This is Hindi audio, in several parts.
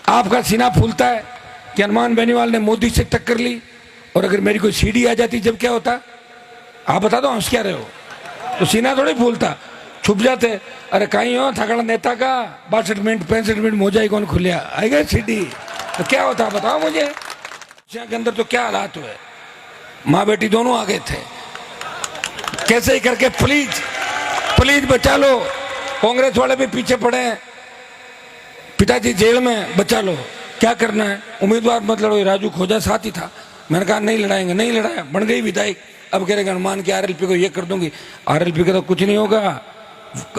आपका सीना फूलता है कि हनुमान बेनीवाल ने मोदी से टक्कर ली, और अगर मेरी कोई सीढ़ी आ जाती जब क्या होता? आप बता दो, हंस क्या रहे हो? तो सीना थोड़ी फूलता, छुप जाते। अरे कहीं हो थकड़ा नेता का 62 मिनट 65 मिनट मोजाई कौन खुलिया आएगा सीढ़ी, तो क्या होता बताओ मुझे। के अंदर तो क्या हालात हुए, माँ बेटी दोनों आ गए थे। कैसे ही करके प्लीज प्लीज बचा लो। कांग्रेस वाले भी पीछे पड़े हैं, पिताजी जेल में, बचा लो। क्या करना है, उम्मीदवार मत लड़ो। राजू खोजा साथ ही था, मैंने कहा नहीं लड़ाएंगे, नहीं लड़ाया, बन गई विधायक। अब कह रहे हनुमान की आरएलपी को ये कर दूंगी। आरएलपी का तो कुछ नहीं होगा,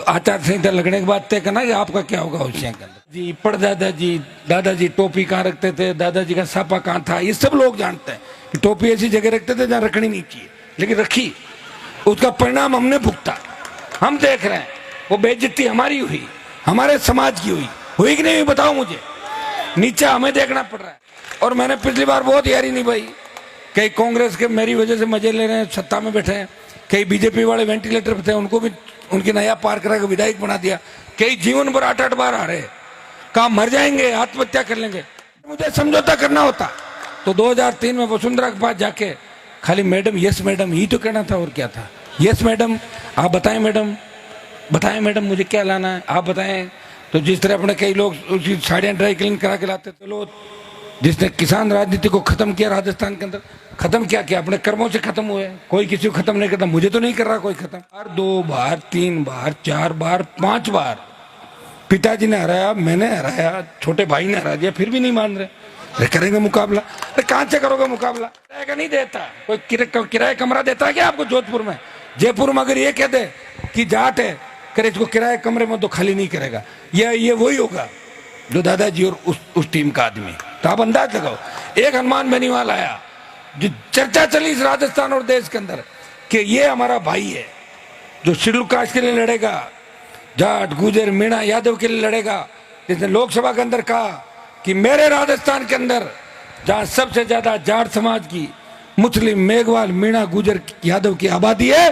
आचार संहिता लगने के बाद तय करना कि आपका क्या होगा उस के अंदर। जी परदादाजी, दादाजी टोपी कहाँ रखते थे, दादाजी का सापा कहाँ था, ये सब लोग जानते हैं कि टोपी ऐसी जगह रखते थे जहाँ रखनी नहीं चाहिए, लेकिन रखी। उसका परिणाम हमने भुगता, हम देख रहे हैं। वो बेइज्जती हमारी हुई, हमारे समाज की हुई कि नहीं हुई बताओ मुझे। नीचे हमें देखना पड़ रहा है। और मैंने पिछली बार बहुत यारी निभाई। कई कांग्रेस के मेरी वजह से मजे ले रहे हैं, सत्ता में बैठे हैं। कई बीजेपी वाले वेंटिलेटर पे थे, उनको भी उनकी नया पार करा के विधायक बना दिया। कई जीवन भर 8-8 बार आ रहे, कहा मर जाएंगे, आत्महत्या कर लेंगे। मुझे समझौता करना होता तो 2003 में वसुंधरा के पास जाके खाली मैडम यस मैडम ही तो कहना था, और क्या था। यस मैडम, आप बताएं मैडम, बताएं मैडम मुझे क्या लाना है, आप बताएं। तो जिस तरह अपने कई लोग उसकी साड़ियाँ ड्राई क्लीन करा के लाते थे लोग, जिसने किसान राजनीति को खत्म किया राजस्थान के अंदर। खत्म क्या किया, अपने कर्मों से खत्म हुए। कोई किसी को खत्म नहीं करता, मुझे तो नहीं कर रहा कोई खत्म। 2 बार 3 बार 4 बार 5 बार पिताजी ने हराया, मैंने हराया, छोटे भाई ने हरा दिया, फिर भी नहीं मान रहे। अरे करेंगे मुकाबला, अरे कहाँ से करोगे मुकाबला। किराए का नहीं देता कोई, किराए कमरा देता है क्या आपको जोधपुर में? जयपुर में अगर ये कह दे कि जाट है, करे इसको किराए कमरे में तो खाली नहीं करेगा, ये वही होगा जो दादाजी और उस टीम का आदमी। तो आप अंदाज लगाओ। एक हनुमान बेनीवाल आया, जो चर्चा चली इस राजस्थान और देश के अंदर कि ये हमारा भाई है जो शेड्यूल कास्ट के लिए लड़ेगा, जाट गुजर मीणा यादव के लिए लड़ेगा। जिसने लोकसभा के अंदर कहा कि मेरे राजस्थान के अंदर जहां सबसे ज्यादा जाट समाज की, मुस्लिम, मेघवाल, मीणा, गुजर, यादव की आबादी है,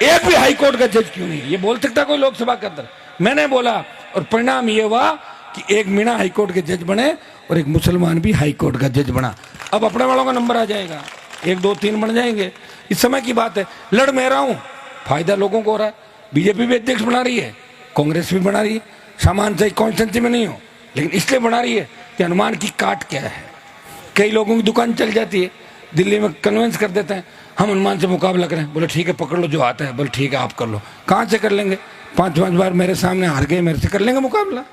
एक भी हाईकोर्ट का जज क्यों नहीं। ये बोल सकता कोई लोकसभा के अंदर? मैंने बोला, और परिणाम ये हुआ कि एक मीणा हाईकोर्ट के जज बने और एक मुसलमान भी हाईकोर्ट का जज बना। अब अपने वालों का नंबर आ जाएगा, 1 2 3 बन जाएंगे। इस समय की बात है। लड़ मैं रहा हूं, फायदा लोगों को हो रहा है। बीजेपी भी अध्यक्ष बना रही है, कांग्रेस भी बना रही है। सामान से कॉन्स्टेंसी में नहीं हो, लेकिन इसलिए बना रही है कि हनुमान की काट क्या है। कई लोगों की दुकान चल जाती है, दिल्ली में कन्वेंस कर देते हैं हम हनुमान से मुकाबला करें। बोले ठीक है पकड़ लो जो आता है, बोले ठीक है आप कर लो। कहाँ से कर लेंगे? 5-5 बार मेरे सामने हार गए, मेरे से कर लेंगे मुकाबला?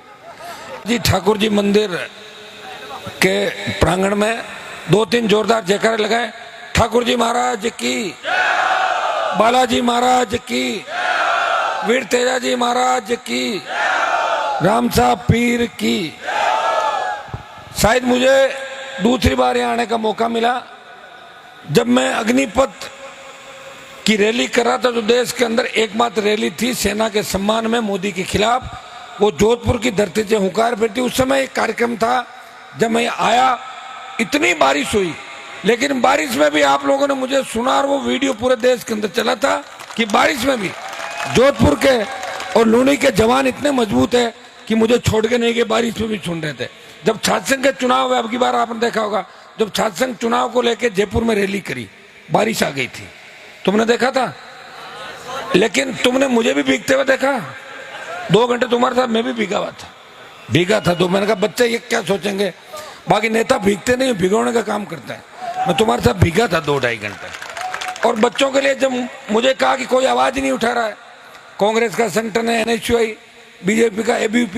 जी ठाकुर जी मंदिर के प्रांगण में 2-3 जोरदार जयकारे लगाए। ठाकुर जी महाराज की, बालाजी महाराज की, वीर तेजा जी महाराज की, राम साहब पीर की। शायद मुझे दूसरी बार यहाँ आने का मौका मिला जब मैं अग्निपथ की रैली कर रहा था। तो देश के अंदर एकमात्र रैली थी सेना के सम्मान में मोदी के खिलाफ, वो जोधपुर की धरती से हुंकार भरती। उस समय एक कार्यक्रम था, जब मैं आया इतनी बारिश हुई, लेकिन बारिश में भी आप लोगों ने मुझे सुना, और वो वीडियो पूरे देश के अंदर चला था कि बारिश में भी जोधपुर के और लूनी के जवान इतने मजबूत है कि मुझे छोड़ के नहीं गए, बारिश में भी सुन रहे थे। जब छात्र संघ के चुनाव हुए, अब की बार आपने देखा होगा, जब छात्र संघ चुनाव को लेकर जयपुर में रैली करी, बारिश आ गई थी, तुमने देखा था। लेकिन तुमने मुझे भी भीगते हुए देखा। 2 घंटे तुम्हारे साथ मैं भी भीगा था। तो मैंने कहा बच्चे ये क्या सोचेंगे, बाकी नेता भीगते नहीं, भिगोने का काम करता है। मैं तुम्हारे साथ भीगा था 2-2.5 घंटे। और बच्चों के लिए जब मुझे कहा कि कोई आवाज ही नहीं उठा रहा है, कांग्रेस का संगठन है NSUI, बीजेपी का ABUP,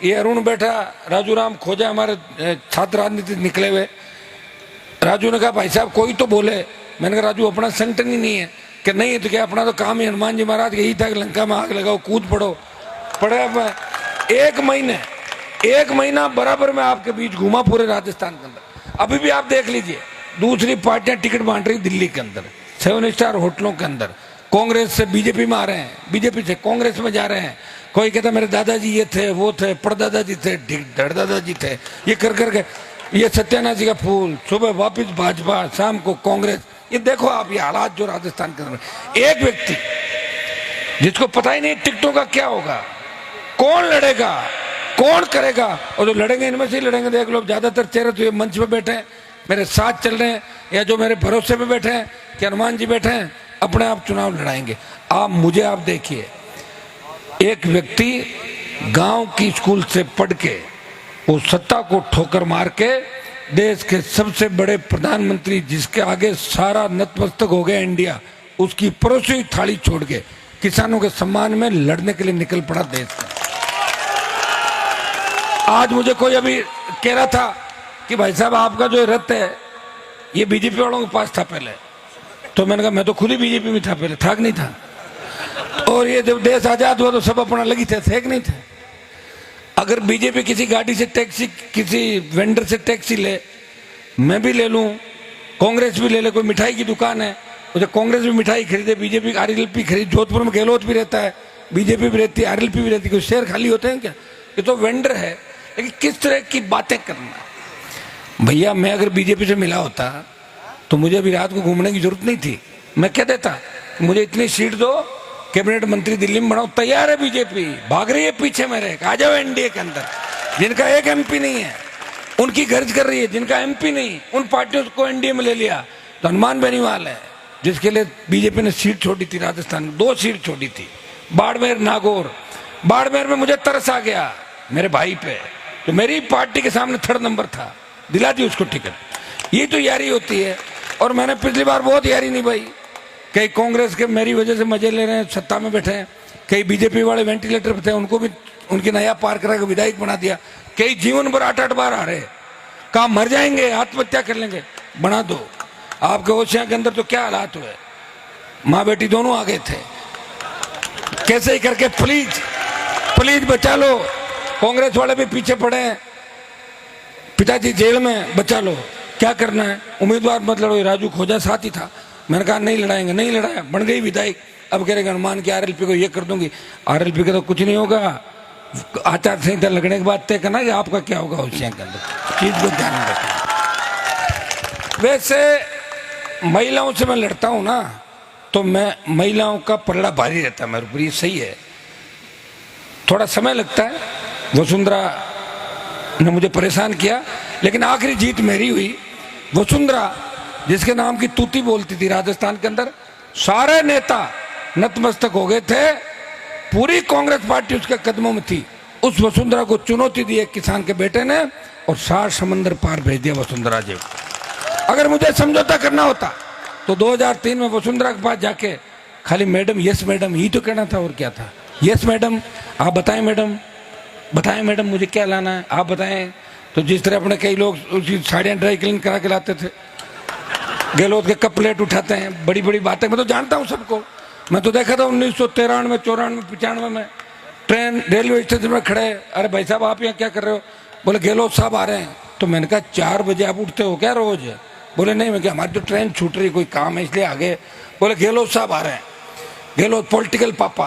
ये अरुण बैठा, राजू राम खोजा, हमारे छात्र राजनीति निकले हुए। राजू ने कहा भाई साहब कोई तो बोले। मैंने कहा राजू अपना संगठन ही नहीं है। कि नहीं है तो क्या, अपना तो काम ही हनुमान जी महाराज यही था कि लंका में आग लगाओ, कूद पड़ो। पड़े 1 महीना बराबर में आपके बीच घूमा पूरे राजस्थान के अंदर। अभी भी आप देख लीजिए, दूसरी पार्टियां टिकट बांट रही दिल्ली के अंदर, 7 स्टार होटलों के अंदर। कांग्रेस से बीजेपी में आ रहे हैं, बीजेपी से कांग्रेस में जा रहे हैं। कोई कहता मेरे दादाजी ये थे, वो थे, परदादाजी थे, धड़दादाजी थे, ये कर करके ये सत्यानाशी का फूल, सुबह वापिस भाजपा, शाम को कांग्रेस। ये देखो आप ये हालात जो राजस्थान के अंदर। एक व्यक्ति जिसको पता ही नहीं टिकटों का क्या होगा, कौन लड़ेगा, कौन करेगा? और जो लड़ेंगे इनमें से ही लड़ेंगे। देख लो ज्यादातर चेहरे तो ये मंच पे बैठे हैं, मेरे साथ चल रहे हैं, या जो मेरे भरोसे पे बैठे हैं कि हनुमान जी बैठे हैं, अपने आप चुनाव लड़ाएंगे। आप देखिए, एक व्यक्ति गांव की स्कूल से पढ़ के वो सत्ता को ठोकर मार के देश के सबसे बड़े प्रधानमंत्री, जिसके आगे सारा नतमस्तक हो गया इंडिया, उसकी परोसी हुई थाली छोड़ के किसानों के सम्मान में लड़ने के लिए निकल पड़ा देश में। आज मुझे कोई अभी कह रहा था कि भाई साहब आपका जो रथ है ये बीजेपी वालों के पास था पहले, तो मैंने कहा मैं तो खुद ही बीजेपी में था पहले, था कि नहीं था? और ये जब देश आजाद हुआ तो सब अपना लगी थे कि नहीं थे? अगर बीजेपी किसी गाड़ी से टैक्सी, किसी वेंडर से टैक्सी ले, मैं भी ले लूं, कांग्रेस भी ले ले, कोई मिठाई की दुकान है, उसे कांग्रेस भी मिठाई खरीदे, बीजेपी आरएलपी खरीद, जोधपुर में गहलोत भी रहता है, बीजेपी भी रहती है, आरएलपी भी रहती है, कोई शेयर खाली होते हैं क्या? ये तो वेंडर है। लेकिन किस तरह की बातें करना। भैया मैं अगर बीजेपी से मिला होता तो मुझे अभी रात को घूमने की जरूरत नहीं थी, मैं कह देता मुझे इतनी सीट दो, कैबिनेट मंत्री दिल्ली में बनाओ। तैयार है बीजेपी, भाग रही है पीछे मेरे, आ जाओ एनडीए के अंदर। जिनका एक एमपी नहीं है उनकी गर्ज कर रही है, जिनका एमपी नहीं उन पार्टियों को एनडीए में ले लिया। तो हनुमान बेनीवाल है जिसके लिए बीजेपी ने सीट छोड़ी थी, राजस्थान में 2 सीट छोड़ी थी, बाड़मेर नागौर। बाड़मेर में मुझे तरस आ गया मेरे भाई पे, तो मेरी पार्टी के सामने 3rd नंबर था, दिला दी उसको टिकट। ये तो यारी होती है। और मैंने पिछली बार बहुत यारी निभाई, कई कांग्रेस के मेरी वजह से मजे ले रहे हैं, सत्ता में बैठे हैं, कई बीजेपी वाले वेंटिलेटर पे थे, उनको भी उनकी नया पार करा के विधायक बना दिया, कई जीवन भर 8-8 बार आ रहे, कहा मर जाएंगे, आत्महत्या कर लेंगे, बना दो। आपके ओशिया के अंदर तो क्या हालात हुए, माँ बेटी दोनों आ गए थे, कैसे ही करके प्लीज बचा लो। कांग्रेस वाले भी पीछे पड़े हैं, पिताजी जेल में, बचा लो। क्या करना है, उम्मीदवार मत लड़ो, राजू खोजा साथ ही था। मैंने कहा नहीं लड़ाएंगे, नहीं लड़ाया, बन गई विधायक। अब कह रहे हनुमान की आरएलपी को ये कर दूंगी, आरएलपी का तो कुछ नहीं होगा, आचार संहिता लगने के बाद तय करना कि आपका क्या होगा होशियार के अंदर, चीज को ध्यान में रखना। वैसे महिलाओं से मैं लड़ता हूं ना, तो मैं महिलाओं का पलड़ा भारी रहता है मेरे ऊपर, ये सही है, थोड़ा समय लगता है। वसुंधरा ने मुझे परेशान किया, लेकिन आखिरी जीत मेरी हुई। वसुंधरा जिसके नाम की तूती बोलती थी राजस्थान के अंदर, सारे नेता नतमस्तक हो गए थे, पूरी कांग्रेस पार्टी उसके कदमों में थी। उस वसुंधरा को चुनौती दी एक किसान के बेटे ने, और 7 समंदर पार भेज दिया वसुंधरा जी। अगर मुझे समझौता करना होता तो 2003 में वसुंधरा के पास जाके खाली मैडम, यस मैडम ही तो कहना था, और क्या था? यस मैडम, आप बताएं मैडम मुझे क्या लाना है, आप बताएं। तो जिस तरह अपने कई लोग उसकी साड़ियाँ ड्राई क्लीन करा के लाते थे, गहलोत के कप प्लेट उठाते हैं, बड़ी बड़ी बातें, मैं तो जानता हूँ सबको। मैं तो देखा था 1993, 94, 95 में ट्रेन रेलवे स्टेशन में खड़े, अरे भाई साहब आप यहाँ क्या कर रहे हो? बोले गहलोत साहब आ रहे हैं। तो मैंने कहा 4 बजे आप उठते हो क्या रोज? बोले नहीं, मैं क्या, हमारी तो ट्रेन छूट रही, कोई काम है इसलिए आगे। बोले गहलोत साहब आ रहे हैं, गहलोत पॉलिटिकल पापा।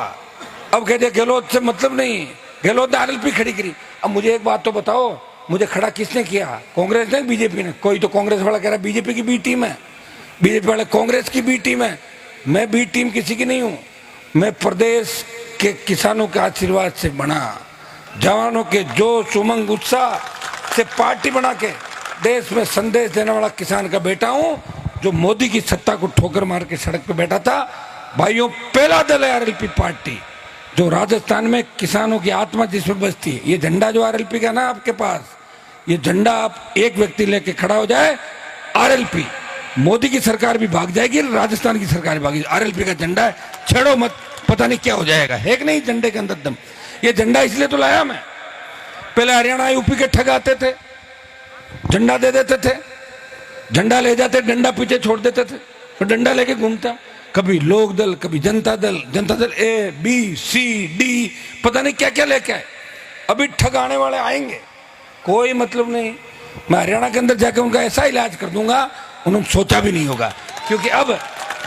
अब कहते गहलोत से मतलब नहीं, गहलोत ने आरएलपी खड़ी करी। अब मुझे एक बात तो बताओ, मुझे खड़ा किसने किया? कांग्रेस ने, बीजेपी ने? कोई तो कांग्रेस वाला कह रहा है बीजेपी की बी टीम है, बीजेपी वाले कांग्रेस की बी टीम है। मैं बी टीम किसी की नहीं हूं, मैं प्रदेश के किसानों के आशीर्वाद से बना, जवानों के जोश उमंग उत्साह से पार्टी बना के देश में संदेश देने वाला किसान का बेटा हूं, जो मोदी की सत्ता को ठोकर मार के सड़क पे बैठा था। भाइयों, पहला दल है आरएलपी पार्टी, जो राजस्थान में किसानों की आत्मा जिसमें बसती है। ये झंडा जो आरएलपी का ना आपके पास, ये झंडा आप एक व्यक्ति लेके खड़ा हो जाए, आरएलपी, मोदी की सरकार भी भाग जाएगी, राजस्थान की सरकार भी भागेगी। आरएलपी का झंडा है, छेड़ो मत, पता नहीं क्या हो जाएगा। है कि नहीं झंडे के अंदर दम? ये झंडा इसलिए तो लाया मैं, पहले हरियाणा यूपी के ठग आते थे, झंडा दे देते थे, झंडा ले जाते, डंडा पीछे छोड़ देते थे, तो डंडा लेके घूमता, कभी लोक दल, कभी Janata Dal A B C D, पता नहीं क्या क्या लेके आए। अभी ठग आने वाले आएंगे, कोई मतलब नहीं। मैं हरियाणा के अंदर जाके उनका ऐसा इलाज कर दूंगा, उन्होंने सोचा भी नहीं होगा। क्योंकि अब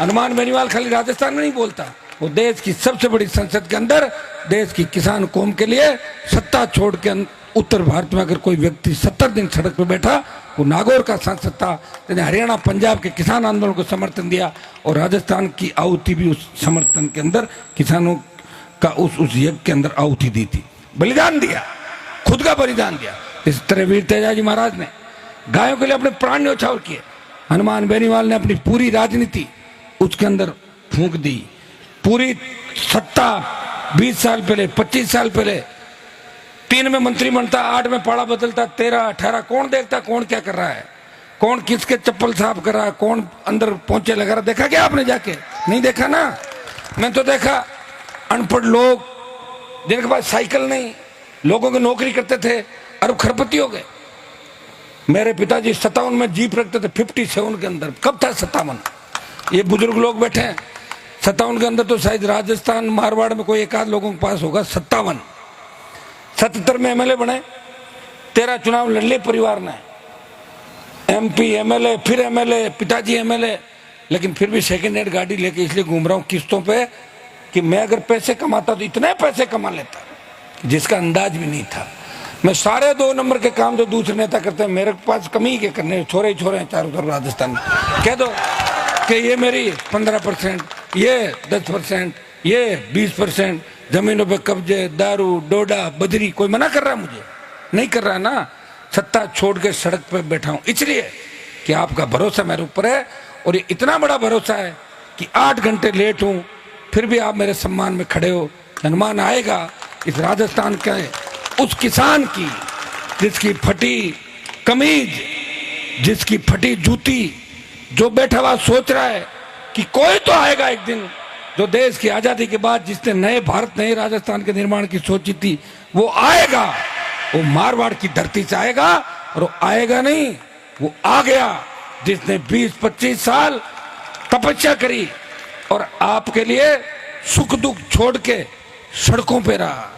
हनुमान बेनीवाल खाली राजस्थान में नहीं बोलता, वो देश की सबसे बड़ी संसद के अंदर देश की किसान कौम के लिए सत्ता छोड़ के उत्तर भारत में अगर कोई व्यक्ति 70 दिन सड़क पर बैठा, वो नागौर का सांसद था, जिन्हें हरियाणा पंजाब के किसान आंदोलन को समर्थन दिया, और राजस्थान की आहुति भी उस समर्थन के अंदर, किसानों का उस यज्ञ के अंदर आहुति दी थी, बलिदान दिया। खुद का बलिदान दिया। इस तरह वीर तेजाजी महाराज ने गायों के लिए अपने प्राण न्यौछावर किए। हनुमान बेनीवाल ने अपनी पूरी राजनीति उसके अंदर फूंक दी। पूरी सत्ता 20 साल पहले, 25 साल पहले 3 में मंत्री बनता, 8 में पाड़ा बदलता, 13, 18 कौन देखता कौन क्या कर रहा है, कौन किसके चप्पल साफ कर रहा है, कौन अंदर पहुंचे लगा रहा। देखा क्या आपने जाके? नहीं देखा ना। मैं तो देखा अनपढ़ लोग जिनके पास साइकिल नहीं, लोगों की नौकरी करते थे, अरब खरपति हो गए। मेरे पिताजी 57 में जीप रखते थे, 57 के अंदर। कब था 57? ये बुजुर्ग लोग बैठे हैं 57 के अंदर, तो शायद राजस्थान मारवाड़ में कोई एक आध लोगों के पास होगा। 57 77 में एमएलए बने, 13 चुनाव लड़ लिए परिवार ने, एमपी एमएलए, फिर एमएलए, पिताजी एमएलए। लेकिन फिर भी सेकेंड हैंड गाड़ी लेके इसलिए घूम रहा हूँ किस्तों पे कि मैं अगर पैसे कमाता तो इतने पैसे कमा लेता जिसका अंदाज भी नहीं था। मैं सारे 2 नंबर के काम जो दूसरे नेता करते हैं मेरे पास कमी के करने, छोरे ही छोरे हैं चारों तरफ राजस्थान में। कह दो कि ये मेरी 15%, ये 10%, ये 20%, जमीनों पे कब्जे, दारू, डोडा, बजरी। कोई मना कर रहा है? मुझे नहीं कर रहा ना। सत्ता छोड़ के सड़क पे बैठा हूं इसलिए कि आपका भरोसा मेरे ऊपर है, और ये इतना बड़ा भरोसा है कि 8 घंटे लेट हूं फिर भी आप मेरे सम्मान में खड़े हो। हनुमान आएगा इस राजस्थान के उस किसान की जिसकी फटी कमीज, जिसकी फटी जूती, जो बैठा हुआ सोच रहा है कि कोई तो आएगा एक दिन जो देश की आजादी के बाद जिसने नए भारत, नए राजस्थान के निर्माण की सोची थी, वो आएगा। वो मारवाड़ की धरती से आएगा, और वो आएगा नहीं, वो आ गया जिसने 20-25 साल तपस्या करी और आपके लिए सुख दुख छोड़ के सड़कों पे रहा।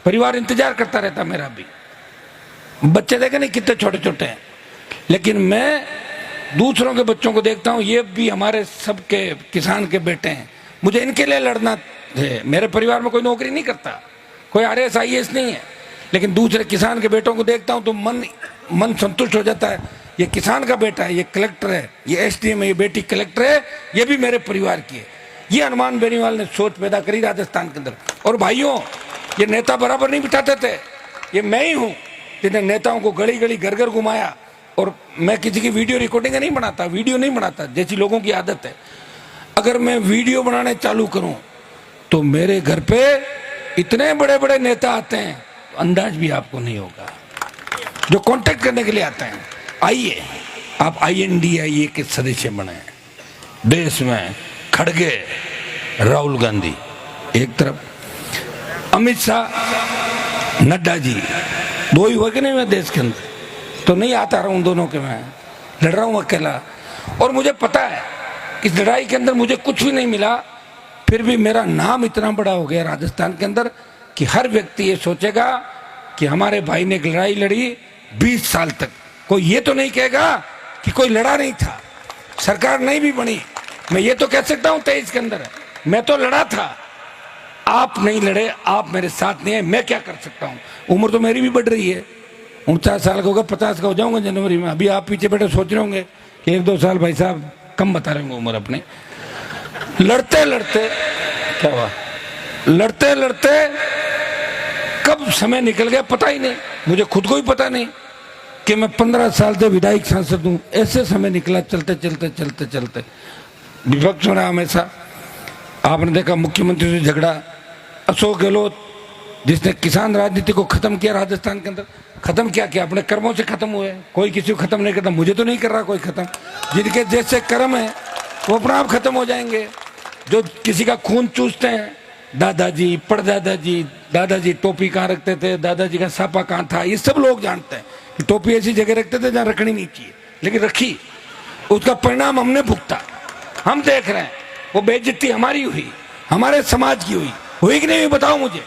परिवार इंतजार करता रहता मेरा भी। बच्चे देखे नहीं कितने छोटे छोटे हैं, लेकिन मैं दूसरों के बच्चों को देखता हूं, ये भी हमारे सबके किसान के बेटे हैं। मुझे इनके लिए लड़ना है। मेरे परिवार में कोई नौकरी नहीं करता, कोई RS IAS नहीं है, लेकिन दूसरे किसान के बेटों को देखता हूं तो मन संतुष्ट हो जाता है। ये किसान का बेटा है, ये कलेक्टर है, ये SDM है, ये बेटी कलेक्टर है, ये भी मेरे परिवार की है। ये हनुमान बेनीवाल ने सोच पैदा करी राजस्थान के अंदर। और भाइयों, ये नेता बराबर नहीं बिठाते थे, ये मैं ही हूं जिन्हें नेताओं को गली गली घर घर घुमाया। और मैं किसी की वीडियो रिकॉर्डिंग नहीं बनाता, वीडियो नहीं बनाता, जैसी लोगों की आदत है। अगर मैं वीडियो बनाने चालू करूं तो मेरे घर पे इतने बड़े बड़े नेता आते हैं, अंदाज भी आपको नहीं होगा, जो कांटेक्ट करने के लिए आते हैं। आइए, आप INDIA के सदस्य बने। देश में खड़गे राहुल गांधी एक तरफ, अमित शाह, नड्डा जी, 2 ही हुए कि नहीं मैं देश के अंदर, तो नहीं आता रहा हूं दोनों के, मैं लड़ रहा हूं अकेला। और मुझे पता है इस लड़ाई के अंदर मुझे कुछ भी नहीं मिला, फिर भी मेरा नाम इतना बड़ा हो गया राजस्थान के अंदर कि हर व्यक्ति ये सोचेगा कि हमारे भाई ने एक लड़ाई लड़ी 20 साल तक। कोई ये तो नहीं कहेगा कि कोई लड़ा नहीं था, सरकार नहीं भी बनी। मैं ये तो कह सकता हूं 23 के अंदर मैं तो लड़ा था, आप नहीं लड़े, आप मेरे साथ नहीं है, मैं क्या कर सकता हूं। उम्र तो मेरी भी बढ़ रही है, 49 साल का होगा, 50 का हो जाऊंगा जनवरी में। अभी आप पीछे बैठे सोच रहे होंगे कि 1-2 साल भाई साहब कम बता रहे होंगे उम्र अपने। लड़ते लड़ते क्या हुआ, लड़ते लड़ते कब समय निकल गया पता ही नहीं, मुझे खुद को ही पता नहीं कि मैं 15 साल से विधायक सांसद हूं। ऐसे समय निकला, चलते चलते चलते चलते। विपक्ष में रहा हमेशा। आपने देखा मुख्यमंत्री से झगड़ा, अशोक गहलोत जिसने किसान राजनीति को खत्म किया राजस्थान के अंदर। खत्म क्या किया? अपने कर्मों से खत्म हुए। कोई किसी को खत्म नहीं करता, मुझे तो नहीं कर रहा कोई खत्म। जिनके जैसे कर्म है वो अपना आप खत्म हो जाएंगे। जो किसी का खून चूसते हैं, दादाजी, परदादाजी, दादाजी टोपी कहाँ रखते थे, दादाजी का सापा कहाँ था, ये सब लोग जानते हैं कि टोपी ऐसी जगह रखते थे जहाँ रखनी नहीं चाहिए, लेकिन रखी। उसका परिणाम हमने भुगता, हम देख रहे हैं। वो बेइज्जती हमारी हुई, हमारे समाज की हुई कि नहीं हुई बताओ मुझे।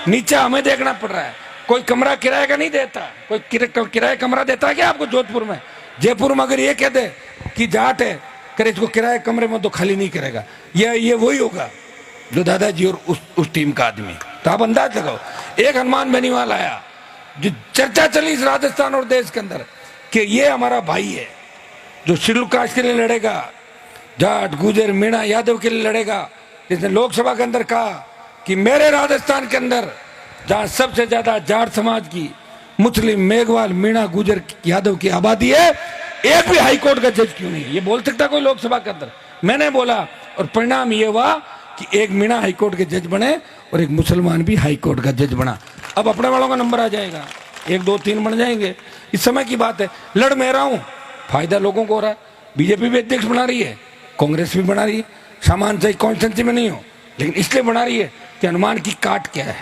नीचे हमें देखना पड़ रहा है। कोई कमरा किराए का नहीं देता, कोई किराए कमरा देता है क्या आपको जोधपुर में? जयपुर में अगर ये कह दे कि जाट है, करे इसको किराए कमरे में तो खाली नहीं करेगा, ये वही होगा जो दादाजी और उस टीम का आदमी। तो आप अंदाज लगाओ। एक हनुमान बेनीवाल आया, जो चर्चा चली इस राजस्थान और देश के अंदर कि ये हमारा भाई है जो शेड्यूल कास्ट के लिए लड़ेगा, जाट, गुजर, मीणा, यादव के लिए लड़ेगा। जिसने लोकसभा के अंदर कहा कि मेरे राजस्थान के अंदर जहां सबसे ज्यादा जाट समाज की, मुस्लिम, मेघवाल, मीणा, गुजर, यादव की आबादी है, एक भी हाई कोर्ट का जज क्यों नहीं? ये बोल सकता कोई लोकसभा के अंदर? मैंने बोला और परिणाम ये हुआ कि एक मीणा हाई कोर्ट के जज बने और एक मुसलमान भी हाई कोर्ट का जज बना। अब अपने वालों का नंबर आ जाएगा, 1, 2, 3 बन जाएंगे। इस समय की बात है। लड़ मैं रहा हूं, फायदा लोगों को हो रहा है। बीजेपी भी अध्यक्ष बना रही है, कांग्रेस भी बना रही है। सामान सही कॉन्स्टिट्यूंसी में नहीं हो, लेकिन इसलिए बना रही है कि हनुमान की काट क्या है।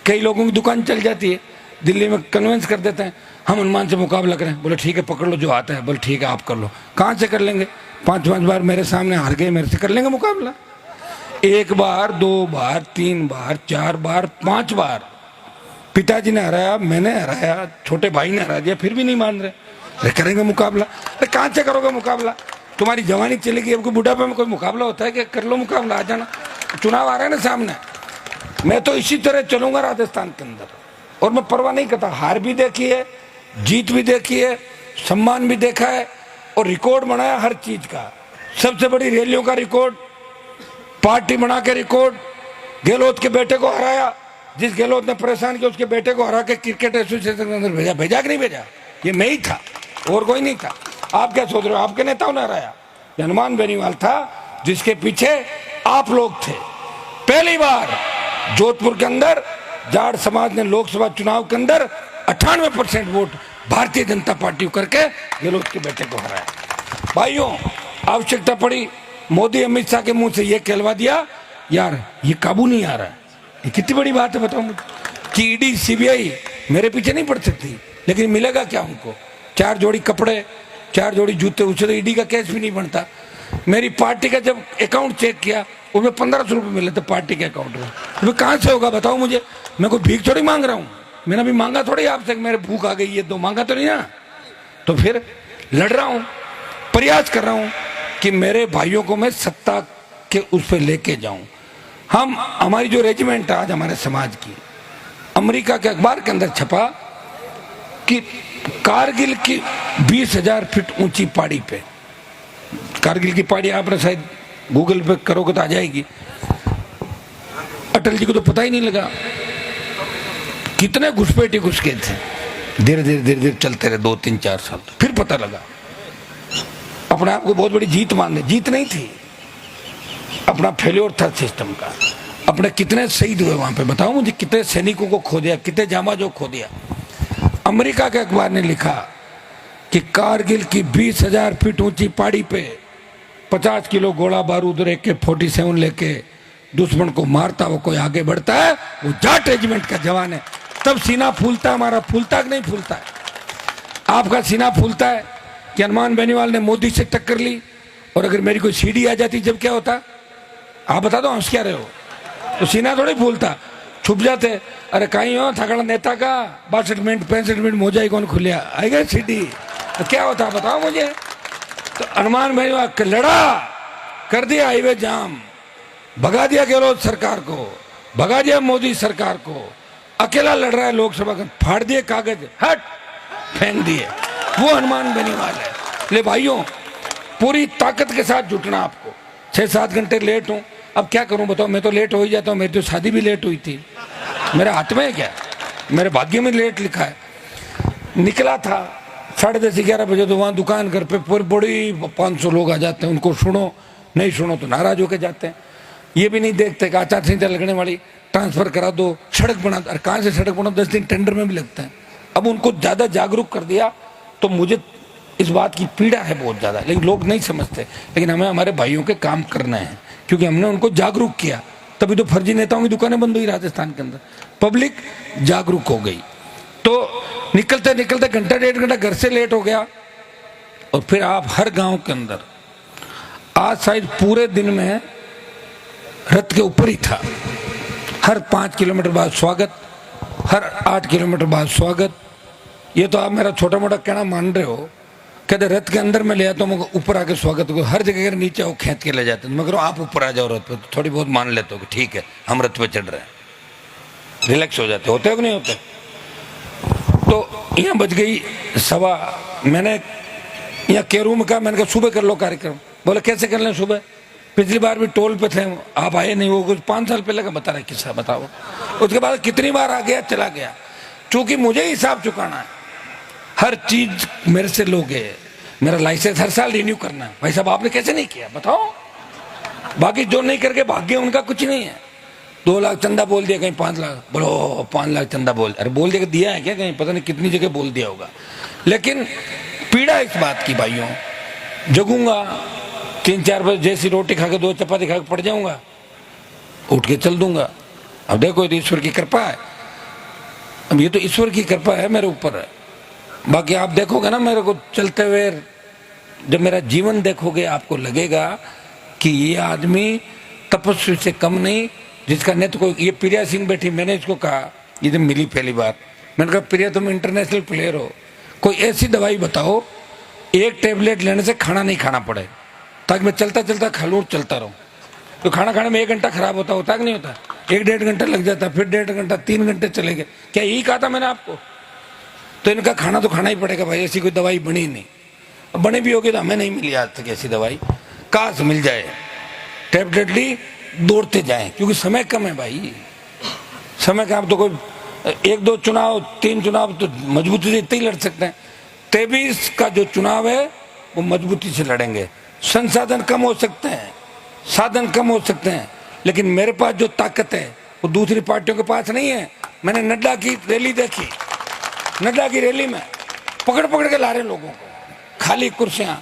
कई लोगों की दुकान चल जाती है, दिल्ली में कन्वेंस कर देते हैं, हम हनुमान से मुकाबला करें। बोले ठीक है, पकड़ लो जो आता है। बोले ठीक है, आप कर लो। कहाँ से कर लेंगे? 5 बार मेरे सामने हार गए, मेरे से कर लेंगे मुकाबला? 1 बार, 2 बार, 3 बार, 4 बार, 5 बार पिताजी ने हराया, मैंने हराया, छोटे भाई ने हरा दिया, फिर भी नहीं मान रहे। अरे करेंगे मुकाबला? अरे कहाँ से करोगे मुकाबला? तुम्हारी जवानी चलेगी, अब कोई बुढ़ापे में कोई मुकाबला होता है कि कर लो मुकाबला, आ जाना। चुनाव आ रहा है ना सामने, मैं तो इसी तरह चलूंगा राजस्थान के अंदर, और मैं परवाह नहीं करता। हार भी देखी है, जीत भी देखी है, सम्मान भी देखा है, और रिकॉर्ड बनाया हर चीज का। सबसे बड़ी रैलियों का रिकॉर्ड, पार्टी बना के रिकॉर्ड, गहलोत के बेटे को हराया। जिस गहलोत ने परेशान किया उसके बेटे को हरा के क्रिकेट एसोसिएशन के अंदर भेजा। भेजा कि नहीं भेजा? ये मैं ही था, और कोई नहीं था। आप क्या सोच रहे हो? आपके नेताओं ने हराया? हनुमान बेनीवाल था जिसके पीछे आप लोग थे। पहली बार जोधपुर के अंदर जाट समाज ने लोकसभा चुनाव के अंदर 98% वोट भारतीय जनता पार्टी को करके गहलोत के बेटे को हराया। भाइयों, आवश्यकता पड़ी, मोदी अमित शाह के मुंह से यह कहलवा दिया, यार ये काबू नहीं आ रहा है। ये कितनी बड़ी बात है बताओ मुझे कि ईडी सीबीआई मेरे पीछे नहीं पड़ सकती, लेकिन मिलेगा क्या उनको? 4 जोड़ी कपड़े, 4 जोड़ी जूते, उससे तो ईडी का केस भी नहीं बनता। मेरी पार्टी का जब अकाउंट चेक किया, उसमें 1500 रुपये मिले थे पार्टी के अकाउंट में। तो कहाँ से होगा बताओ मुझे? मैं कोई भीख थोड़ी मांग रहा हूँ, मैंने भी मांगा थोड़ी आपसे, मेरे भूख आ गई ये दो, मांगा तो नहीं ना। तो फिर लड़ रहा हूँ, प्रयास कर रहा हूँ कि मेरे भाइयों को मैं सत्ता के उस पर लेके जाऊं। हमारी जो रेजिमेंट है आज हमारे समाज की, अमेरिका के अखबार के अंदर छपा कि कारगिल की 20,000 फीट ऊंची पहाड़ी पे, कारगिल की पहाड़ी आपने शायद गूगल पे करोगे तो आ जाएगी। अटल जी को तो पता ही नहीं लगा, कितने घुसपैठी घुस गए थे। धीरे धीरे धीरे धीरे चलते रहे 2, 3, 4 साल, फिर पता लगा। अपने आप को बहुत बड़ी जीत मान ली, जीत नहीं थी, अपना फेल्योर था सिस्टम का। अपने कितने शहीद हुए वहां पे बताओ मुझे, कितने सैनिकों को खो दिया, कितने जामाजों को खो दिया। अमेरिका के अखबार ने लिखा कि कारगिल की 20,000 फीट ऊंची पहाड़ी पे 50 किलो गोला बारूद AK-47 लेके दुश्मन को मारता हुआ कोई आगे बढ़ता है, वो जाट रेजिमेंट का जवान है। तब सीना फूलता है हमारा। फूलता कि नहीं फूलता है? आपका सीना फूलता है कि हनुमान बेनीवाल ने मोदी से टक्कर ली, और अगर मेरी कोई सीढ़ी आ जाती जब क्या होता? आप बता दो, हंस क्या रहे हो? तो सीना थोड़ी फूलता, छुप जाते। अरे कहीं हो थकड़ा नेता का 62 मिनट 65 मिनट मोजा ही कौन खुलिया आएगा सीढ़ी, तो क्या होता बताओ मुझे। तो हनुमान बेनीवाल लड़ा, कर दिया हाईवे जाम, भगा दिया गहलोत सरकार को, भगा दिया मोदी सरकार को। अकेला लड़ रहा है लोकसभा का, फाड़ दिए कागज, हट फेंक दिए। वो हनुमान बेनीवाल है। ले भाइयों, पूरी ताकत के साथ जुटना आपको। 6-7 घंटे लेट हूं, अब क्या करूं बताओ? मैं तो लेट हो ही जाता हूं, मेरी तो शादी भी लेट हुई थी। मेरे हाथ में है क्या? मेरे भाग्य में लेट लिखा है। निकला था 10:30 11 बजे, तो वहां दुकान घर पे पूरी बड़ी 500 लोग आ जाते हैं। उनको सुनो, नहीं सुनो तो नाराज होकर जाते हैं। ये भी नहीं देखते कि आचार संहिता लगने वाली, ट्रांसफर करा दो, सड़क बना दो। अरे कहाँ से सड़क बना? 10 दिन टेंडर में भी लगता है। अब उनको ज्यादा जागरूक कर दिया, तो मुझे इस बात की पीड़ा है बहुत ज्यादा, लेकिन लोग नहीं समझते। लेकिन हमें हमारे भाइयों के काम करना है, क्योंकि हमने उनको जागरूक किया, तभी तो फर्जी नेताओं की दुकानें बंद हुई राजस्थान के अंदर। पब्लिक जागरूक हो गई। तो निकलते निकलते घंटा 1.5 घंटा घर से लेट हो गया। और फिर आप हर गांव के अंदर, आज शायद पूरे दिन में रथ के ऊपर ही था। हर 5 किलोमीटर बाद स्वागत, हर 8 किलोमीटर बाद स्वागत। ये तो आप मेरा छोटा मोटा कहना मान रहे हो, कहते रथ के अंदर में ले आता हूँ, ऊपर आके स्वागत को हर जगह अगर नीचे वो खींच के ले जाते हैं। मगर आप ऊपर आ जाओ रथ पे, तो थोड़ी बहुत मान लेते हो कि ठीक है हम रथ पे चढ़ रहे हैं, रिलैक्स हो जाते। होते हो कि नहीं होते? तो यहाँ बज गई 1:15। मैंने यहाँ केरू में कहा, मैंने कहा सुबह कर लो कार्यक्रम। बोले कैसे कर लें सुबह? पिछली बार भी टोल पे थे, आप आए नहीं, वो कुछ 5 साल पहले का बता रहे किस्सा, बताओ। उसके बाद कितनी बार आ गया, चला गया। चूंकि मुझे हिसाब चुकाना है, हर चीज मेरे से लोगे, मेरा लाइसेंस हर साल रिन्यू करना है। भाई साहब आपने कैसे नहीं किया बताओ? बाकी जो नहीं करके भाग गए उनका कुछ नहीं है। 2 लाख चंदा बोल दिया, कहीं 5 लाख, बोलो 5 लाख चंदा बोल, अरे बोल दिया, दिया है क्या? कहीं पता नहीं कितनी जगह बोल दिया होगा। लेकिन पीड़ा इस बात की, भाइयों, जगूंगा 3-4 बजे, जैसी रोटी खा के 2 चपाती खा के पड़ जाऊंगा, उठ के चल दूंगा। अब देखो, ये तो ईश्वर की कृपा है। अब ये तो ईश्वर की कृपा है मेरे ऊपर है। बाकी आप देखोगे ना मेरे को चलते हुए, जब मेरा जीवन देखोगे आपको लगेगा कि ये आदमी तपस्वी से कम नहीं, जिसका नेत्र को। ये प्रिया सिंह बैठी, मैंने इसको कहा, ये जब मिली पहली बार, मैंने कहा प्रिया तुम इंटरनेशनल प्लेयर हो, कोई ऐसी दवाई बताओ 1 टैबलेट लेने से खाना नहीं खाना पड़े, ताकि मैं चलता चलता खा लूँ, चलता रहूँ। तो खाना खाने में 1 घंटा खराब होता कि नहीं होता? 1-1.5 घंटा लग जाता, फिर 1.5 घंटा, 3 घंटे चले गए। क्या यही कहा था मैंने आपको? तो इनका खाना तो खाना ही पड़ेगा भाई, ऐसी कोई दवाई बनी नहीं। बने भी होगी तो हमें नहीं मिली आज तक ऐसी दवाई, काश मिल जाए। टैबलेट ली, दौड़ते जाएं, क्योंकि समय कम है भाई, समय कम। तो कोई 1-2 चुनाव, 3 चुनाव तो मजबूती से इतने ही लड़ सकते हैं। 23 का जो चुनाव है वो मजबूती से लड़ेंगे। संसाधन कम हो सकते हैं, साधन कम हो सकते हैं, लेकिन मेरे पास जो ताकत है वो दूसरी पार्टियों के पास नहीं है। मैंने नड्डा की रैली देखी, नड्डा की रैली में पकड़ पकड़ के ला रहे लोगों को, खाली कुर्सियां,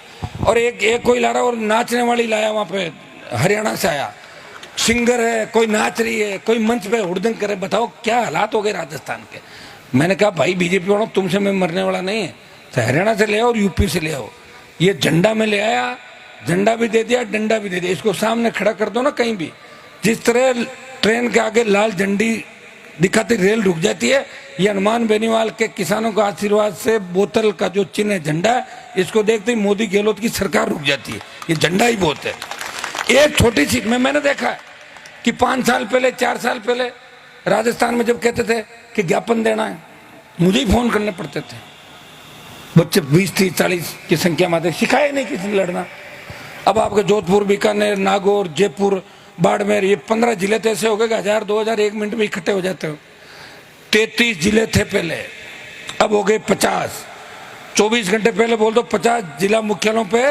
और एक कोई ला रहा, और नाचने वाली लाया वहां पे, हरियाणा से आया सिंगर है, कोई नाच रही है, कोई मंच पे हुड़दंग करे। बताओ क्या हालात हो गए राजस्थान के। मैंने कहा भाई बीजेपी वालों, तुमसे मैं मरने वाला नहीं है, तो हरियाणा से ले आओ और यूपी से ले आओ। ये झंडा में ले आया, झंडा भी दे दिया, डंडा भी दे दिया, इसको सामने खड़ा कर दो ना कहीं भी। जिस तरह ट्रेन के आगे लाल झंडी दिखाती रेल रुक जाती है, ये हनुमान बेनीवाल के किसानों का आशीर्वाद से बोतल का जो चिन्ह है, झंडा है, इसको देखते ही मोदी गहलोत की सरकार रुक जाती है। ये झंडा ही बहुत है। एक छोटी सी मैंने देखा है कि 5 साल पहले, 4 साल पहले राजस्थान में जब कहते थे कि ज्ञापन देना है, मुझे ही फोन करने पड़ते थे। बच्चे 20, 30, 40 की संख्या में आते, सिखाए नहीं किसी ने लड़ना। अब आपके जोधपुर, बीकानेर, नागौर, जयपुर, बाड़मेर, ये 15 जिले तो ऐसे हो गए कि 1000-2000 1 मिनट में इकट्ठे हो जाते हो। 33 जिले थे पहले, अब हो गए 50। 24 घंटे पहले बोल दो 50 जिला मुख्यालयों पे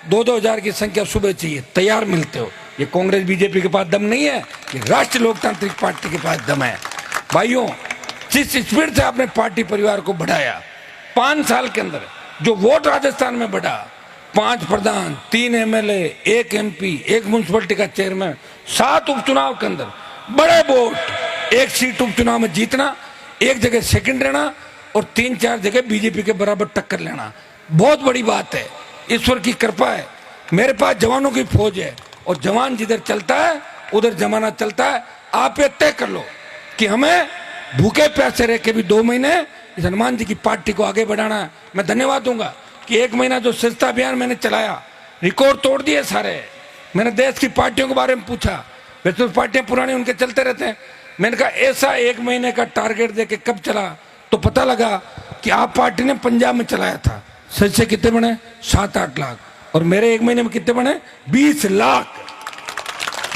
2-2 हजार की संख्या सुबह चाहिए, तैयार मिलते हो। ये कांग्रेस बीजेपी के पास दम नहीं है, ये राष्ट्रीय लोकतांत्रिक पार्टी के पास दम है। भाइयों, जिस स्पीड से आपने पार्टी परिवार को बढ़ाया, 5 साल के अंदर जो वोट राजस्थान में बढ़ा, 5 प्रधान, 3 MLA, 1 MP, 1 म्यूनसिपलिटी का चेयरमैन, 7 उपचुनाव के अंदर बड़े वोट, 1 सीट उपचुनाव में जीतना, 1 जगह सेकंड रहना और 3-4 जगह बीजेपी के बराबर टक्कर लेना, बहुत बड़ी बात है। ईश्वर की कृपा है, मेरे पास जवानों की फौज है, और जवान जिधर चलता है उधर जमाना चलता है। आप ये तय कर लो कि हमें भूखे प्यासे रह के भी 2 महीने इस हनुमान जी की पार्टी को आगे बढ़ाना है। मैं धन्यवाद दूंगा कि 1 महीना जो स्वच्छता अभियान मैंने चलाया, रिकॉर्ड तोड़ दिए सारे। मैंने देश की पार्टियों के बारे में पूछा, वैसे तो पार्टियां पुरानी उनके चलते रहते हैं। मैंने कहा ऐसा 1 महीने का टारगेट देके कब चला, तो पता लगा कि आप पार्टी ने पंजाब में चलाया था। सच से कितने बने? 7-8 लाख, और मेरे 1 महीने में कितने बने? 20 लाख।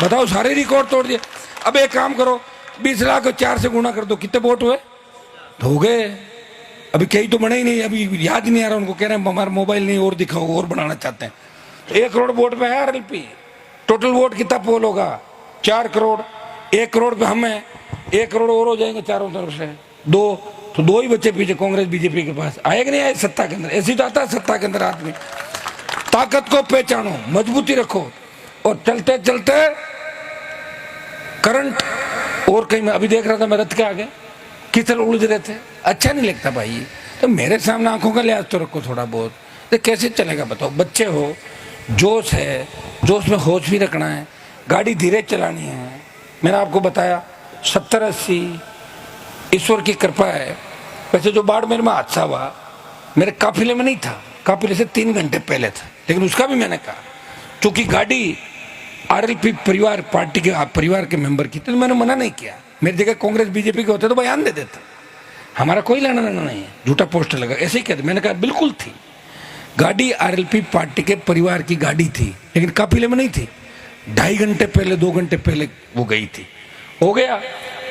बताओ, सारे रिकॉर्ड तोड़ दिए। अब एक काम करो, 20 लाख को 4 से गुणा कर दो, कितने वोट हुए? हो गए। अभी कई तो बने ही नहीं, अभी याद नहीं आ रहा उनको, कह रहे हैं हमारा मोबाइल नहीं, और दिखाओ, और बनाना चाहते हैं। 1 करोड़ वोट पे है RLP, टोटल वोट कितना पोल होगा? 4 करोड़। 1 करोड़ पे हम हैं, 1 करोड़ और हो जाएंगे चारों तरफ से, 2 तो 2 ही बच्चे पीछे कांग्रेस बीजेपी के पास। आएगा नहीं आए सत्ता के अंदर? ऐसी तो आता है सत्ता के अंदर आदमी। ताकत को पहचानो, मजबूती रखो, और चलते चलते करंट। और कहीं मैं अभी देख रहा था, मैं रथ के आगे किस तरह उलझ रहे थे, अच्छा नहीं लगता भाई। तो मेरे सामने आंखों का लिहाज तो रखो थोड़ा बहुत। तो कैसे चलेगा बताओ? बच्चे हो, जोश है, जोश में होश भी रखना है, गाड़ी धीरे चलानी है। मैंने आपको बताया 70-80 ईश्वर की कृपा है। वैसे जो बाड़मेर में हादसा हुआ मेरे काफिले में नहीं था, काफिले से 3 घंटे पहले था, लेकिन उसका भी मैंने कहा, क्योंकि गाड़ी RLP परिवार पार्टी के परिवार के मेंबर की, तो मैंने मना नहीं किया। मेरी जगह कांग्रेस बीजेपी के होते तो बयान दे देता, हमारा कोई लेना देना नहीं है, झूठा पोस्टर लगा, ऐसे ही कहते। मैंने कहा बिल्कुल थी गाड़ी, RLP पार्टी के परिवार की गाड़ी थी, लेकिन काफिले में नहीं थी। 2.5 घंटे पहले 2 घंटे पहले वो गई थी, हो गया।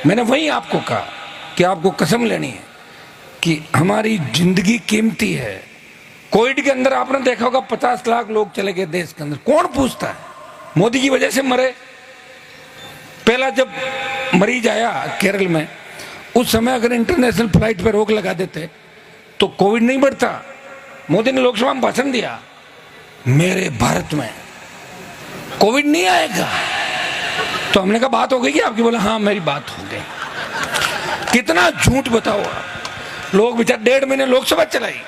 मैंने वही आपको कहा कि आपको कसम लेनी है कि हमारी जिंदगी कीमती है। कोविड के अंदर आपने देखा होगा 50 लाख लोग चले गए देश के अंदर, कौन पूछता है? मोदी की वजह से मरे। पहला जब मरीज आया केरल में, उस समय अगर इंटरनेशनल फ्लाइट पर रोक लगा देते तो कोविड नहीं बढ़ता। मोदी ने लोकसभा में भाषण दिया, मेरे भारत में कोविड नहीं आएगा। तो हमने कहा बात हो गई कि आपकी? बोला हाँ मेरी बात हो गई। कितना झूठ बताओ आप। लोग बेचारे 1.5 महीने लोकसभा चलाई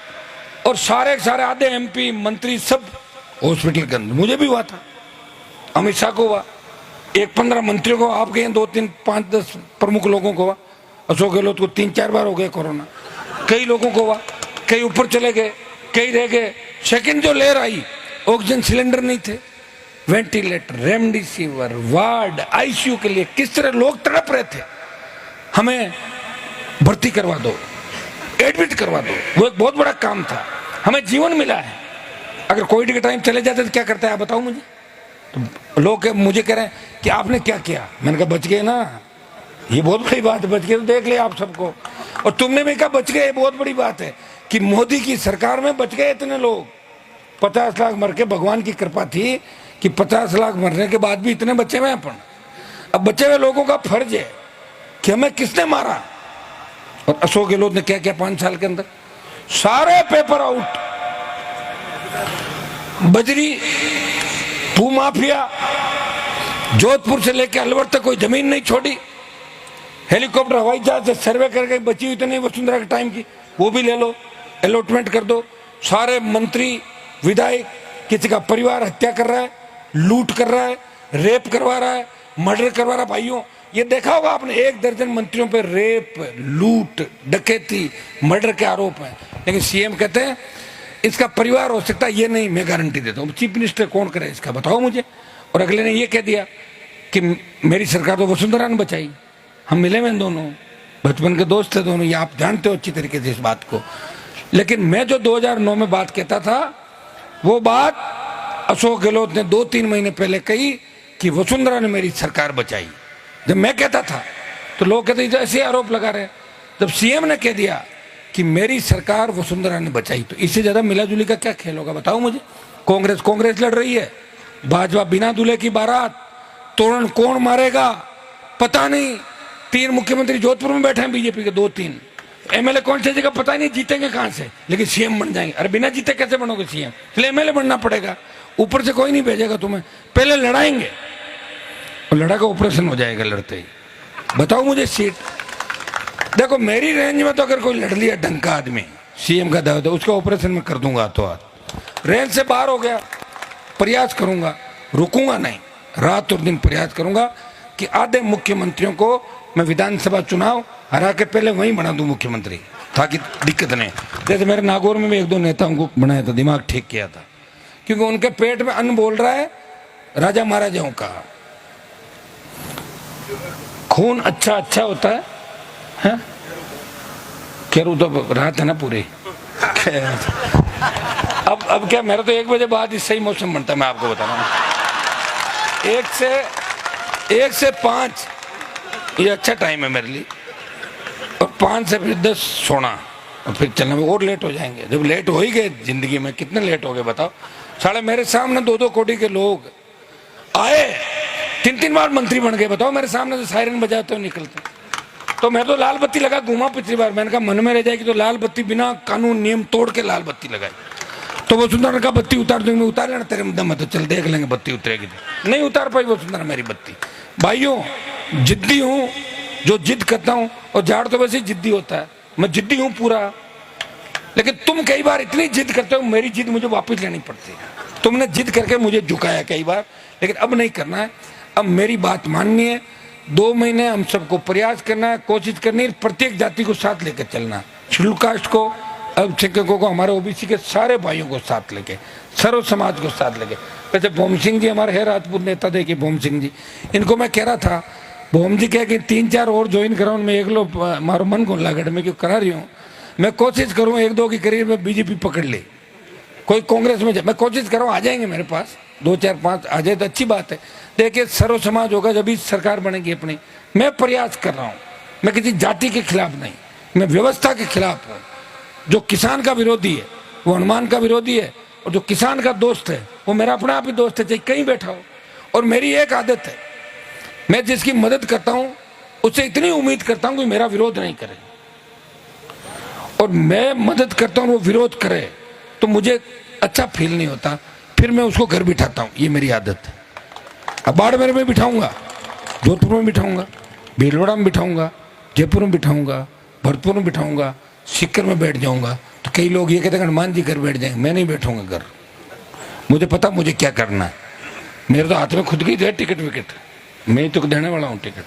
और सारे आधे एमपी मंत्री सब हॉस्पिटल के अंदर। मुझे भी हुआ था, अमित शाह को हुआ, 1-15 मंत्रियों को, आपके यहाँ 2-3, 5-10 प्रमुख लोगों को हुआ, अशोक गहलोत को 3-4 बार हो गया कोरोना, कई लोगों को हुआ, कई ऊपर चले गए, कई रह गए। सेकंड जो लहर आई, ऑक्सीजन सिलेंडर नहीं थे, वेंटिलेटर, रेमडेसिविर, वार्ड, आईसीयू के लिए किस तरह लोग तड़प रहे थे, हमें भर्ती करवा दो, एडमिट करवा दो। वो एक बहुत बड़ा काम था, हमें जीवन मिला है। अगर कोविड के टाइम चले जाते तो क्या करता है आप बताओ मुझे? तो लोग मुझे कह रहे हैं कि आपने क्या किया। मैंने कहा बच गए ना, ये बहुत बड़ी बात है। बच गए तो देख ले आप सबको, और तुमने भी कहा बच गए, ये बहुत बड़ी बात है कि मोदी की सरकार में बच गए इतने लोग। 50 लाख मर के भगवान की कृपा थी कि 50 लाख मरने के बाद भी इतने बचे हुए अपन। अब बचे हुए लोगों का फर्ज है कि हमें किसने मारा। और अशोक गहलोत ने क्या किया 5 साल के अंदर? सारे पेपर आउट, बजरी, भूमाफिया, जोधपुर से लेकर अलवर तक कोई जमीन नहीं छोड़ी। हेलीकॉप्टर, हवाई जहाज से सर्वे करके बची हुई तो नहीं वसुंधरा के टाइम की, वो भी ले लो, अलॉटमेंट कर दो। सारे मंत्री, विधायक, किसी का परिवार हत्या कर रहा है, लूट कर रहा है, रेप करवा रहा है, मर्डर करवा रहा है। भाइयों ये देखा होगा आपने, 1 दर्जन मंत्रियों पर रेप, लूट, डकैती, मर्डर के आरोप हैं। लेकिन सीएम कहते हैं इसका परिवार हो सकता है, ये नहीं मैं गारंटी देता हूँ। चीफ मिनिस्टर कौन करे इसका, बताओ मुझे। और अगले ने ये कह दिया कि मेरी सरकार तो वसुंधरा ने बचाई। हम मिले हुए दोनों, बचपन के दोस्त थे दोनों, ये आप जानते हो अच्छी तरीके से इस बात को। लेकिन मैं जो 2009 में बात कहता था, वो बात अशोक गहलोत ने 2-3 महीने पहले कही कि वसुंधरा ने मेरी सरकार बचाई। जब मैं कहता था तो लोग कहते ऐसे आरोप लगा रहे। जब सीएम ने कह दिया कि मेरी सरकार वसुंधरा ने बचाई, तो इससे ज्यादा मिलाजुली का क्या खेल होगा बताओ मुझे। कांग्रेस लड़ रही है, भाजपा बिना दूल्हे की बारात, तोरण कौन मारेगा पता नहीं। 3 मुख्यमंत्री जोधपुर में बैठे हैं बीजेपी के, 2-3 एमएलए कौन सी जगह पता नहीं, जीतेंगे कहां से, लेकिन सीएम बन जाएंगे। अरे बिना जीते कैसे बनोगे सीएम? इसलिए एमएलए बनना पड़ेगा, ऊपर से कोई नहीं भेजेगा तुम्हें, पहले लड़ाएंगे और लड़ा का ऑपरेशन हो जाएगा लड़ते ही। बताओ मुझे सीट। देखो मेरी रेंज में तो अगर कोई लड़ लिया ढंग का आदमी, सीएम का दावा, तो उसका ऑपरेशन में कर दूंगा तो आज। रेंज से बाहर हो गया, प्रयास करूंगा, रुकूंगा नहीं, रात और दिन प्रयास करूंगा कि आधे मुख्यमंत्रियों को मैं विधानसभा चुनाव हरा के पहले वहीं बना दूं मुख्यमंत्री, ताकि दिक्कत नहीं। जैसे मेरे नागौर में भी 1-2 नेताओं को बनाया था, दिमाग ठीक किया था, क्योंकि उनके पेट में अन्न बोल रहा है राजा महाराजाओं का। खून अच्छा होता है? कह तो रात है ना पूरी। अब क्या, मेरा तो 1 बजे बाद ही सही मौसम बनता है, मैं आपको बता रहा हूँ। 1 से 5 ये अच्छा टाइम है मेरे लिए, और 5 से फिर 10 सोना, और फिर चलना में और लेट हो जाएंगे। जब लेट हो ही गए जिंदगी में, कितने लेट हो गए बताओ। साढ़े मेरे सामने 2-2 कोटी के लोग आए, 3-3 बार मंत्री बन गए, बताओ मेरे सामने से सायरन बजाते हुए निकलते। तो मैं तो लाल बत्ती लगा घूमा पिछली बार, मैंने कहा मन में रह जाएगी तो लाल बत्ती बिना कानून नियम तोड़ के लाल बत्ती लगाई। तो वसुंधरा ने कहा बत्ती उतार दूंगी। उतार लेना तेरे दम है तो चल देख लेंगे बत्ती उतरेगी। तो नहीं उतार पाई वसुंधरा मेरी बत्ती। भाइयों जिद्दी हूं, जो जिद करता हूं, और झाड़ तो वैसे ही जिद्दी होता है, मैं जिद्दी हूं पूरा। लेकिन तुम कई बार इतनी जिद करते हो, मेरी जिद मुझे वापस लेनी पड़ती है। तुमने जिद करके मुझे झुकाया कई बार, लेकिन अब नहीं करना है। अब मेरी बात माननी है। 2 महीने हम सबको प्रयास करना है, कोशिश करनी है, प्रत्येक जाति को साथ लेकर चलना, शेड्यूल कास्ट को, अल्पसंख्यकों को, हमारे ओबीसी के सारे भाइयों को साथ लेके, सर्व समाज को साथ लेके। वैसे भोम सिंह जी हमारे है राजपूत नेता, देखिए भोम सिंह जी, इनको मैं कह रहा था, भोम जी कह कि 3-4 और ज्वाइन कराऊं, मैं 1 लो मारो मन को लागड़ में क्यों करा रही हूँ। मैं कोशिश करूँ 1-2 की करियर में बीजेपी पकड़ ले, कोई कांग्रेस में जाए, मैं कोशिश करूँ आ जाएंगे मेरे पास, 2 4 5 आ जाए तो अच्छी बात है। देखिए सर्व समाज होगा जब भी सरकार बनेगी अपनी। मैं प्रयास कर रहा हूँ, मैं किसी जाति के खिलाफ नहीं, मैं व्यवस्था के खिलाफ हूँ। जो किसान का विरोधी है वो हनुमान का विरोधी है, और जो किसान का दोस्त है वो मेरा अपना आप ही दोस्त है, चाहे कहीं बैठा हो। और मेरी एक आदत है, मैं जिसकी मदद करता हूँ उससे इतनी उम्मीद करता हूँ कि मेरा विरोध नहीं करे, और मैं मदद करता हूँ वो विरोध करे तो मुझे अच्छा फील नहीं होता, फिर मैं उसको घर बिठाता हूँ। ये मेरी आदत है। अब बाड़मेर में बिठाऊंगा, जोधपुर में बिठाऊंगा, भीलवाड़ा में बिठाऊंगा, जयपुर में बिठाऊंगा, भरतपुर में बिठाऊंगा, सीकर में बैठ जाऊंगा। तो कई लोग ये कहते हैं हनुमान जी घर बैठ जाएंगे, मैं नहीं बैठूंगा घर। मुझे पता मुझे क्या करना है। मेरे तो हाथ में खुद की है टिकट विकेट, मैं ही तो देने वाला हूँ टिकट,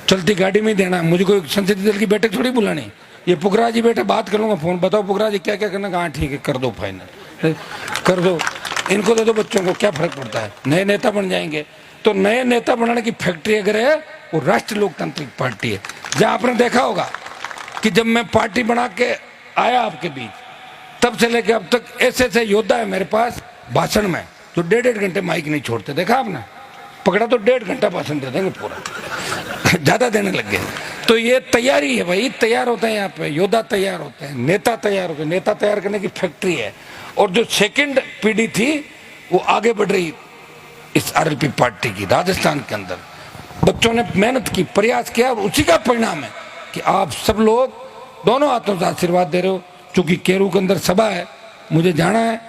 चलती गाड़ी में ही देना। मुझे कोई संसदीय दल की बैठक थोड़ी बुलानी। ये पुखराज जी बैठे, बात कर लूंगा फोन, बताओ पुखराज जी क्या क्या करना। हाँ ठीक है, कर दो, फाइनल कर दो, इनको दे दो, बच्चों को क्या फर्क पड़ता है, नए नेता बन जाएंगे। तो नए नेता बनाने की फैक्ट्री अगर है वो राष्ट्रीय लोकतांत्रिक पार्टी है। जहां आपने देखा होगा कि जब मैं पार्टी बना के आया आपके बीच, तब से लेके अब तक ऐसे ऐसे योद्धा है मेरे पास भाषण में, जो 1.5 घंटे माइक नहीं छोड़ते। देखा आपने, पकड़ा तो 1.5 घंटा भाषण दे देंगे पूरा, ज्यादा देने लग गए। तो ये तैयारी है भाई, तैयार होते हैं यहाँ पे, योद्धा तैयार होते हैं, नेता तैयार होते हैं। नेता तैयार करने की फैक्ट्री है। और जो सेकंड पीढ़ी थी वो आगे बढ़ रही इस आरएलपी पार्टी की। राजस्थान के अंदर बच्चों ने मेहनत की, प्रयास किया, और उसी का परिणाम है कि आप सब लोग दोनों हाथों से आशीर्वाद दे रहे हो। चूंकि केरू के अंदर सभा है, मुझे जाना है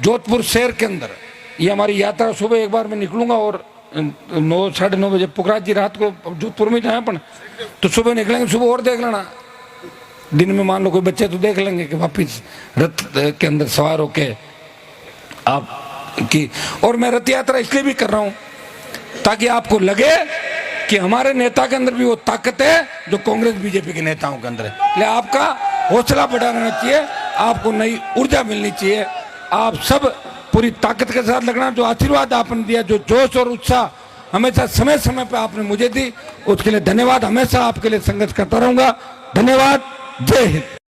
जोधपुर शहर के अंदर। ये हमारी यात्रा सुबह एक बार मैं निकलूंगा, और 9 साढ़े 9 बजे पुखराज जी रात को जोधपुर में जाए अपन, तो सुबह निकलेंगे। सुबह और देख लेना, दिन में मान लो कोई बच्चे तो देख लेंगे कि वापिस रथ के अंदर सवार होके आप की। और मैं रथ यात्रा इसलिए भी कर रहा हूं ताकि आपको लगे कि हमारे नेता के अंदर भी वो ताकत है जो कांग्रेस बीजेपी के नेताओं के अंदर है। इसलिए आपका हौसला बढ़ा रहना चाहिए, आपको नई ऊर्जा मिलनी चाहिए। आप सब पूरी ताकत के साथ लगना। जो आशीर्वाद आपने दिया, जो जोश और उत्साह हमेशा समय समय पर आपने मुझे दी, उसके लिए धन्यवाद। हमेशा आपके लिए संघर्ष करता रहूंगा। धन्यवाद। जय हिंद।